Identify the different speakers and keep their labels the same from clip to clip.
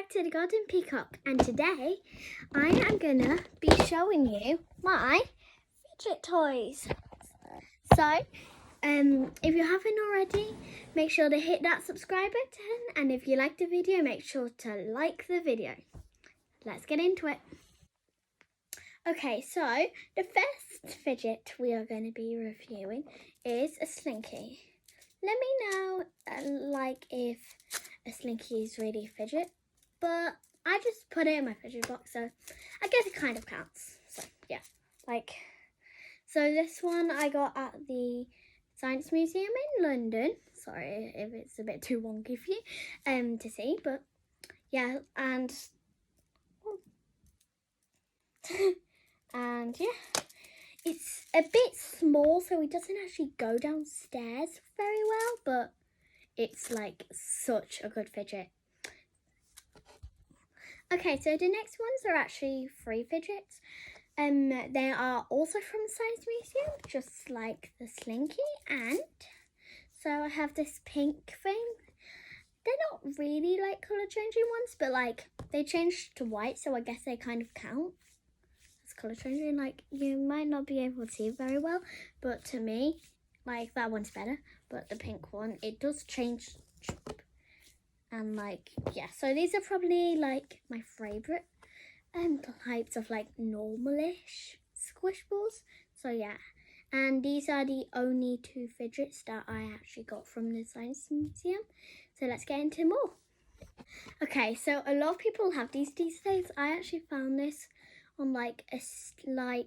Speaker 1: back to the Garden Peacock, and today I am gonna be showing you my fidget toys. So, if you haven't already, make sure to hit that subscribe button, and if you like the video, make sure to like the video. Let's get into it. Okay, so the first fidget we are going to be reviewing is a Slinky. Let me know, if a Slinky is really a fidget, but I just put it in my fidget box, so I guess it kind of counts. So yeah, so this one I got at the Science Museum in London. Sorry if it's a bit too wonky for you to see, but yeah, and and yeah, it's a bit small, so it doesn't actually go downstairs very well, but it's like such a good fidget. Okay, so the next ones are actually free fidgets. They are also from the Science Museum, just like the Slinky, and so I have this pink thing. They're not really like colour changing ones, but they changed to white, so I guess they kind of count as colour changing. You might not be able to see very well, but to me, that one's better. But the pink one, it does change. And yeah, so these are probably my favourite types of normal-ish squish balls. So yeah, and these are the only two fidgets that I actually got from the Science Museum. So let's get into more. Okay, so a lot of people have these days. I actually found this on a sale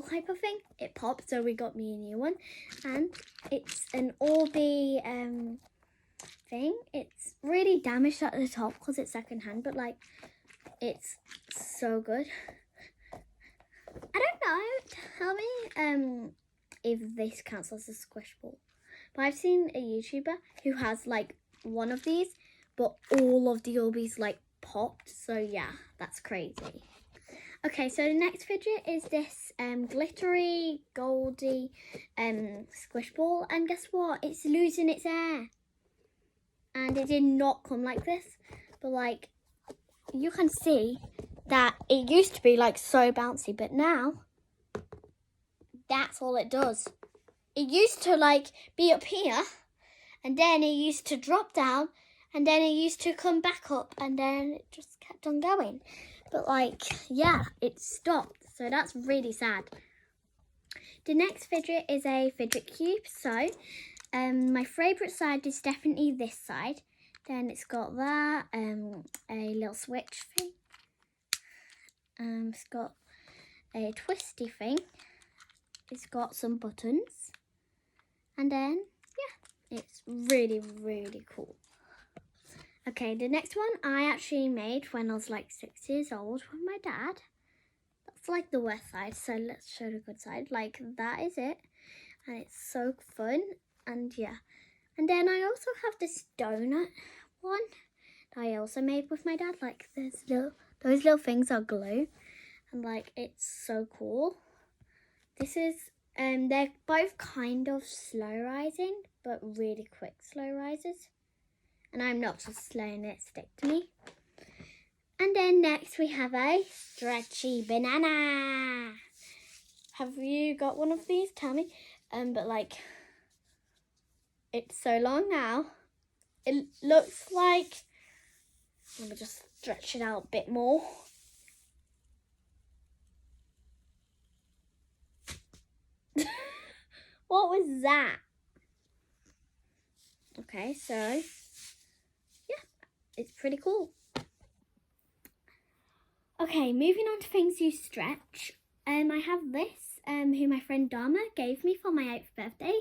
Speaker 1: type of thing. It popped, so we got me a new one, and it's an Orby thing. It's really damaged at the top because it's secondhand, but it's so good. I don't know, tell me if this counts as a squish ball, but I've seen a YouTuber who has one of these, but all of the Orbeez popped, so yeah, that's crazy. Okay, so the next fidget is this glittery goldy squish ball, and guess what? It's losing its air. And it did not come like this, but you can see that it used to be so bouncy, but now that's all it does. It used to be up here, and then it used to drop down, and then it used to come back up, and then it just kept on going. But yeah, it stopped, so that's really sad. The next fidget is a fidget cube. So my favourite side is definitely this side. Then it's got that, a little switch thing. It's got a twisty thing. It's got some buttons. And then, yeah, it's really, really cool. Okay, the next one I actually made when I was 6 years old with my dad. That's the worst side, so let's show the good side. That is it. And it's so fun, and yeah. And then I also have this donut one that I also made with my dad. Those little things are glue, and it's so cool. This is they're both kind of slow rising, but really quick slow rises. And I'm not just letting it stick to me. And then next we have a stretchy banana. Have you got one of these? Tell me. But it's so long now. It looks let me just stretch it out a bit more. What was that? Okay, so yeah, it's pretty cool. Okay, moving on to things you stretch. I have this, who my friend Dharma gave me for my 8th birthday.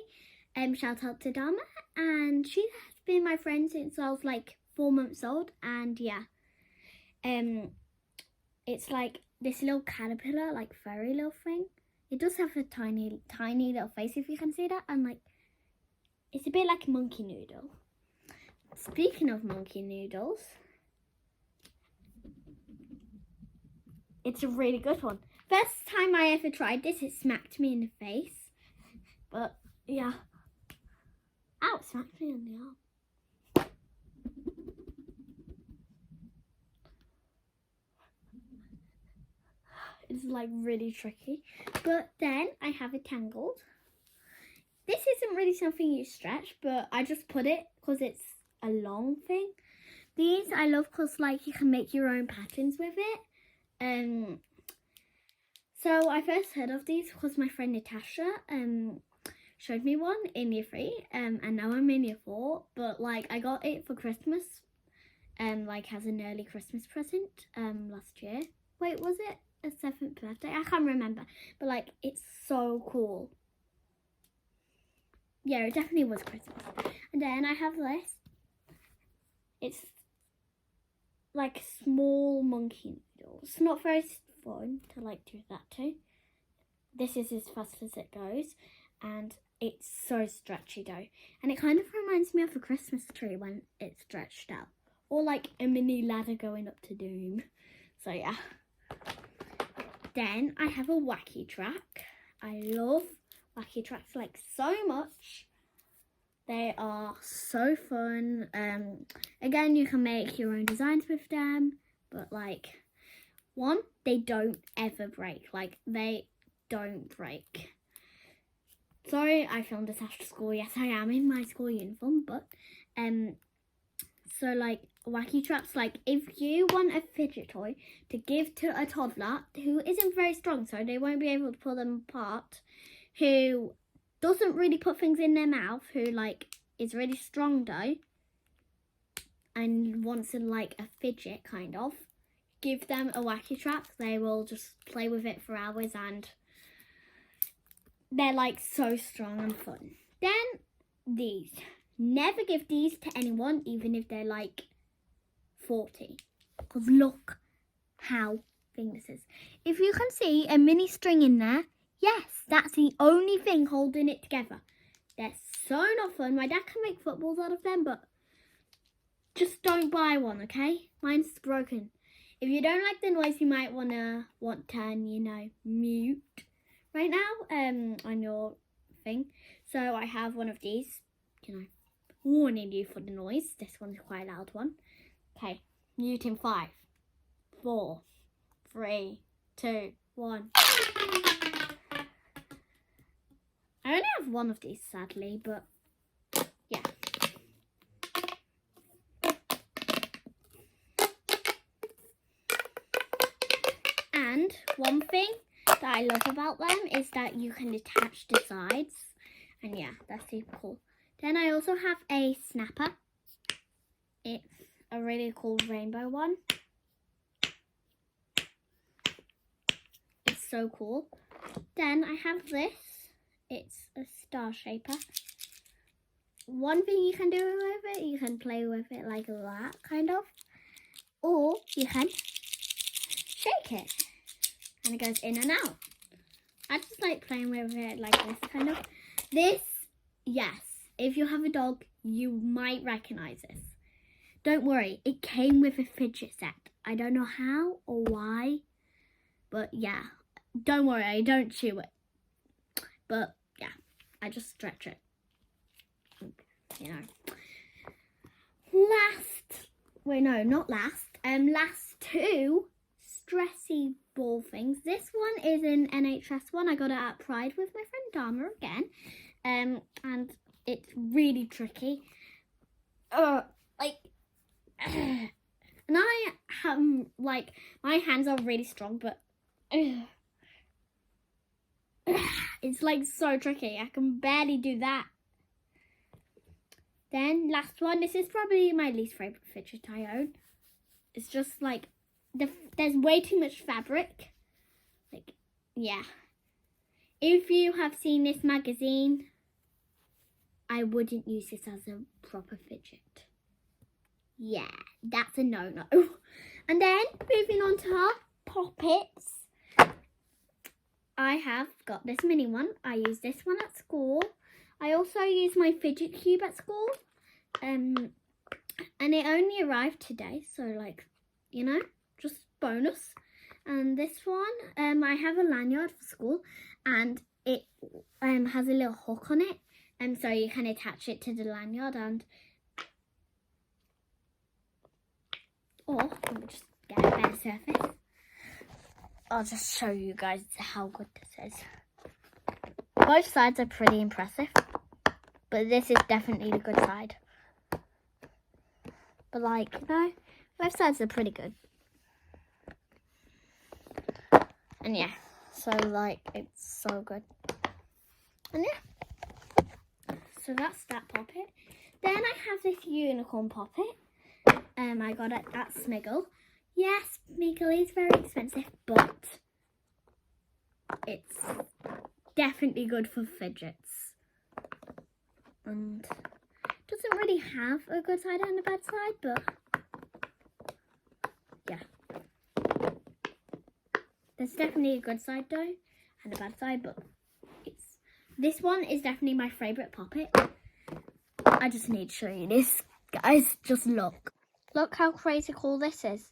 Speaker 1: Shout out to Dharma, and she has been my friend since I was 4 months old, and yeah, it's this little caterpillar, furry little thing. It does have a tiny little face, if you can see that, and it's a bit like Monkey Noodle. Speaking of Monkey Noodles, it's a really good one. First time I ever tried this, it smacked me in the face, but yeah. Ow, it smacked me on the arm. It's like really tricky. But then I have it tangled. This isn't really something you stretch, but I just put it because it's a long thing. These I love because like you can make your own patterns with it. So I first heard of these because my friend Natasha showed me one in year 3, and now I'm in year 4. But like I got it for Christmas, like as an early Christmas present last year. Wait, was it a 7th birthday? I can't remember, but like it's so cool. Yeah, it definitely was Christmas. And then I have this. It's like small monkey noodles. It's not very fun to like do that too. This is as fast as it goes, and it's so stretchy though. And it kind of reminds me of a Christmas tree when it's stretched out, or like a mini ladder going up to doom. So yeah. Then I have a wacky track. I love wacky tracks like so much. They are so fun. Again, you can make your own designs with them, but like, one, they don't ever break. Like, they don't break. Sorry, I filmed this after school. Yes, I am in my school uniform, but so like wacky traps, like if you want a fidget toy to give to a toddler who isn't very strong, so they won't be able to pull them apart, who doesn't really put things in their mouth, who like is really strong though and wants to like a fidget kind of, give them a wacky trap. They will just play with it for hours and they're like so strong and fun. Then these, never give these to anyone even if they're like 40, because look how big this is. If you can see a mini string in there, yes, that's the only thing holding it together. They're so not fun. My dad can make footballs out of them, but just don't buy one, okay? Mine's broken. If you don't like the noise, you might want to you know, mute right now on your thing. So I have one of these, you know, warning you for the noise. This one's quite a loud one. Okay, mute in 5, 4, 3, 2, 1. I only have one of these, sadly, but yeah. And one thing that I love about them is that you can attach the sides. And yeah, that's super cool. Then I also have a snapper. It's a really cool rainbow one. It's so cool. Then I have this. It's a star shaper. One thing you can do with it, you can play with it like that, kind of. Or you can shake it. And it goes in and out. I just like playing with it like this, kind of. This, yes, if you have a dog, you might recognise this. Don't worry, it came with a fidget set. I don't know how or why, but yeah. Don't worry, I don't chew it. But yeah, I just stretch it. You know. Last 2 stressy ball things. This one is an NHS one. I got it at Pride with my friend Dharma again. And it's really tricky. And I have, like, my hands are really strong, but it's like so tricky. I can barely do that. Then last one, this is probably my least favourite fidget I own. It's just like, there's way too much fabric. Like, yeah. If you have seen this magazine, I wouldn't use this as a proper fidget. Yeah, that's a no-no. And then, moving on to our poppets. I have got this mini one. I use this one at school. I also use my fidget cube at school. And it only arrived today, so like, you know, just bonus. And this one, I have a lanyard for school, and it has a little hook on it, and so you can attach it to the lanyard, and or let me just get a better surface. I'll just show you guys how good this is. Both sides are pretty impressive, but this is definitely the good side. But like, you know, both sides are pretty good. And yeah, so like, it's so good. And yeah, so that's that poppet. Then I have this unicorn poppet. I got it at Smiggle. Yes, Smiggle is very expensive, but it's definitely good for fidgets. And doesn't really have a good side and a bad side, but yeah. There's definitely a good side though, and a bad side, but this one is definitely my favourite poppet. I just need to show you this, guys. Just look. Look how crazy cool this is.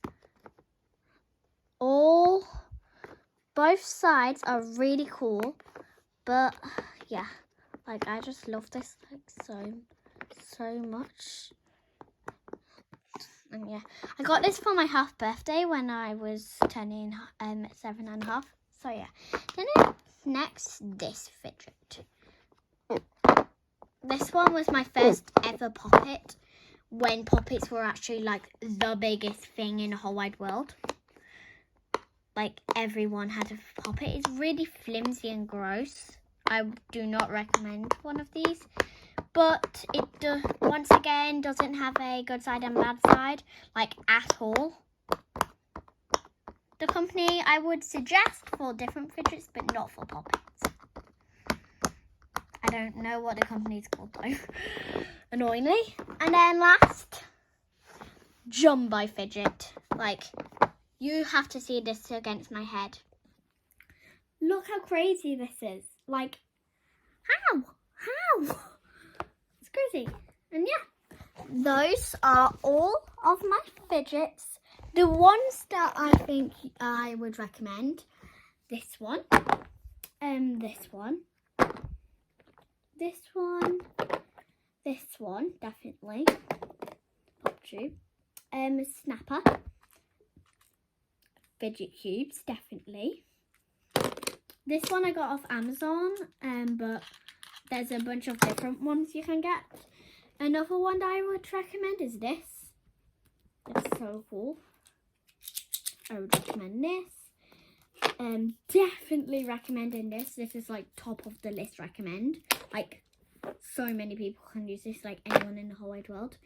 Speaker 1: Both sides are really cool, but yeah, like I just love this like so much. And yeah, I got this for my half birthday when I was turning 7.5. So yeah, then next this fidget. This one was my first ever poppet, when poppets were actually like the biggest thing in the whole wide world. Like everyone had a poppet. It's really flimsy and gross. I do not recommend one of these. But it once again doesn't have a good side and bad side, like at all. The company I would suggest for different fidgets, but not for poppets. I don't know what the company's called though, annoyingly. And then last, Jumbo Fidget. Like, you have to see this against my head. Look how crazy this is. Like, how? It's crazy. And yeah, those are all of my fidgets. The ones that I think I would recommend, this one, this one, definitely, pop tube, snapper, fidget cubes, definitely. This one I got off Amazon, but there's a bunch of different ones you can get. Another one that I would recommend is this. It's so cool. I would recommend this. Definitely recommending this. This is like top of the list recommend. Like, so many people can use this, like anyone in the whole wide world.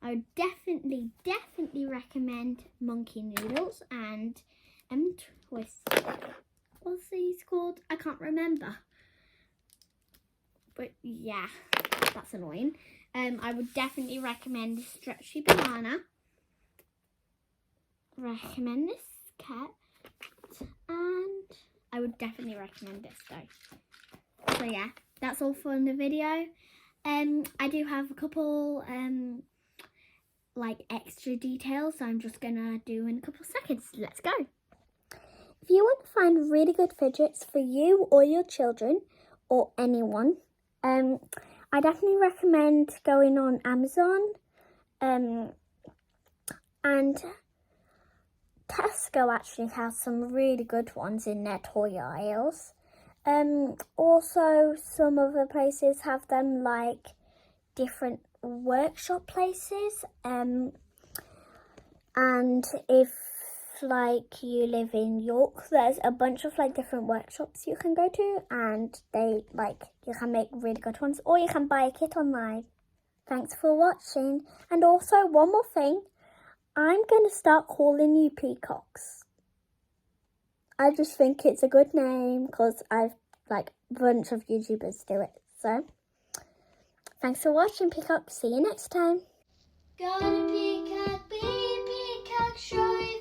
Speaker 1: I would definitely recommend Monkey Noodles and Twist. What's these called? I can't remember. But yeah, that's annoying. I would definitely recommend Stretchy Banana. Recommend this cat. And I would definitely recommend this though. So yeah, that's all for the video. I do have a couple like extra details, so I'm just gonna do in a couple seconds. Let's go. If you want to find really good fidgets for you or your children or anyone, I definitely recommend going on Amazon and Tesco actually has some really good ones in their toy aisles. Also, some other places have them, like different workshop places. And if like you live in York, there's a bunch of like different workshops you can go to, and they like you can make really good ones, or you can buy a kit online. Thanks for watching. And also one more thing, I'm going to start calling you peacocks. I just think it's a good name because I've like a bunch of YouTubers do it. So, thanks for watching, peacock. See you next time. Go to peacock, be peacock, show you